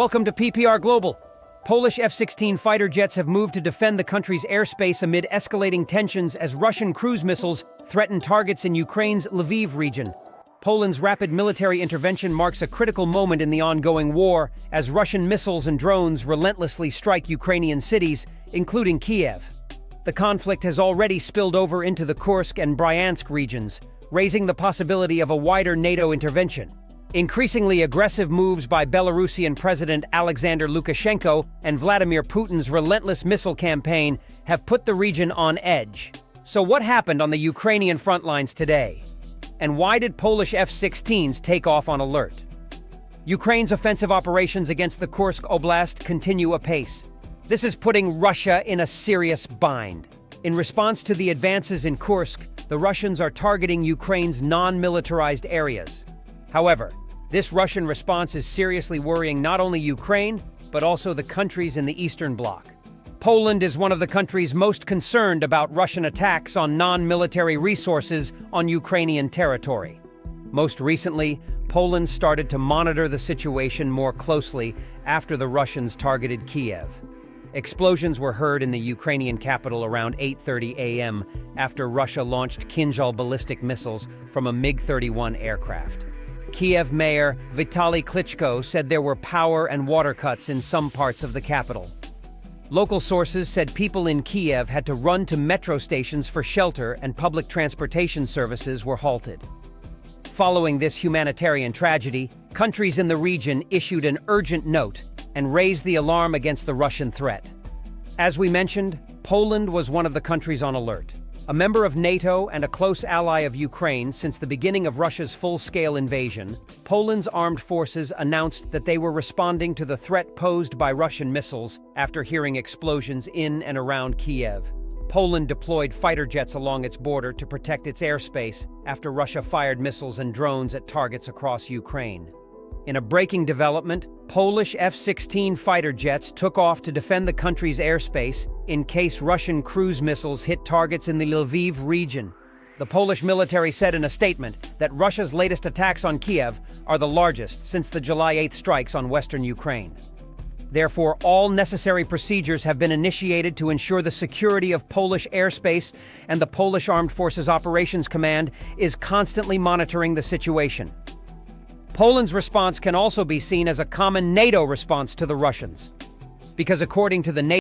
Welcome to PPR Global. Polish F-16 fighter jets have moved to defend the country's airspace amid escalating tensions as Russian cruise missiles threaten targets in Ukraine's Lviv region. Poland's rapid military intervention marks a critical moment in the ongoing war as Russian missiles and drones relentlessly strike Ukrainian cities, including Kiev. The conflict has already spilled over into the Kursk and Bryansk regions, raising the possibility of a wider NATO intervention. Increasingly aggressive moves by Belarusian President Alexander Lukashenko and Vladimir Putin's relentless missile campaign have put the region on edge. So what happened on the Ukrainian front lines today? And why did Polish F-16s take off on alert? Ukraine's offensive operations against the Kursk Oblast continue apace. This is putting Russia in a serious bind. In response to the advances in Kursk, the Russians are targeting Ukraine's non-militarized areas. However, this Russian response is seriously worrying not only Ukraine, but also the countries in the Eastern Bloc. Poland is one of the countries most concerned about Russian attacks on non-military resources on Ukrainian territory. Most recently, Poland started to monitor the situation more closely after the Russians targeted Kiev. Explosions were heard in the Ukrainian capital around 8:30 a.m. after Russia launched Kinzhal ballistic missiles from a MiG-31 aircraft. Kiev Mayor Vitaly Klitschko said there were power and water cuts in some parts of the capital. Local sources said people in Kiev had to run to metro stations for shelter and public transportation services were halted. Following this humanitarian tragedy, countries in the region issued an urgent note and raised the alarm against the Russian threat. As we mentioned, Poland was one of the countries on alert. A member of NATO and a close ally of Ukraine since the beginning of Russia's full-scale invasion, Poland's armed forces announced that they were responding to the threat posed by Russian missiles after hearing explosions in and around Kiev. Poland deployed fighter jets along its border to protect its airspace after Russia fired missiles and drones at targets across Ukraine. In a breaking development, Polish F-16 fighter jets took off to defend the country's airspace in case Russian cruise missiles hit targets in the Lviv region. The Polish military said in a statement that Russia's latest attacks on Kiev are the largest since the July 8 strikes on western Ukraine. Therefore, all necessary procedures have been initiated to ensure the security of Polish airspace, and the Polish Armed Forces Operations Command is constantly monitoring the situation. Poland's response can also be seen as a common NATO response to the Russians, because according to the NATO